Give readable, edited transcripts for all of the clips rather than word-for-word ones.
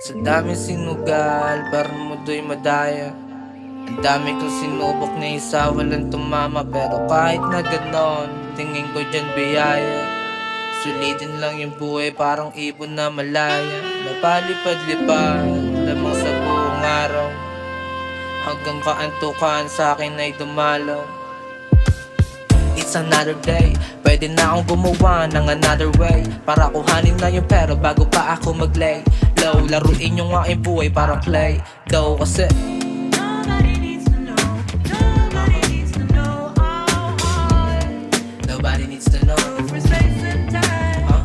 Sa daming sinugal, parang mundo'y madaya. Ang dami kong sinubok na isa, walang tumama. Pero kahit na ganon, tingin ko dyan biyaya. Sulitin lang yung buhay, parang ibon na malaya. Napalipad-lipad, lamang sa buong araw. Hanggang kaantukan sa'kin ay dumalaw. It's another day, pwede na akong gumawa ng another way. Para kuhanin na yung pera bago pa ako mag-lay low. Laruin yung aking buhay parang play dough. Kasi Nobody needs to know. Nobody needs to know our heart. nobody needs to know. For space and time. Huh?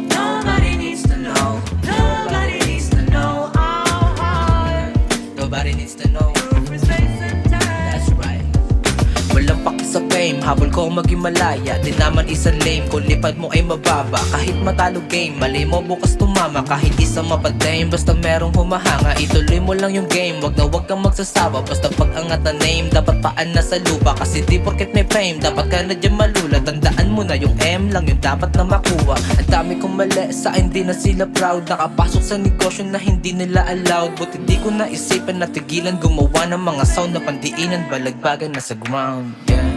Nobody needs to know. Nobody needs to know our heart. Nobody needs to know. For space and time. That's right. Walang paki sa fame, habol ko maging malaya. Di naman isang lame, kung lipad mo ay mababa. Kahit matalo game, mali mo bukas tumama. Kahit isang mapadame, basta merong humahanga. Ituloy mo lang yung game, wag kang magsasawa. Basta pag angat na name, dapat paan na sa lupa. Kasi di porket may fame, dapat ka na dyan malula. Tandaan mo na yung M lang yung dapat na makuha. Ang dami kong mali, sa hindi na sila proud. Nakapasok sa negosyo na hindi nila allowed. Buti di ko naisipan na tigilan gumawa ng mga sound na pandiinan, balagbagan na sa ground. Yeah.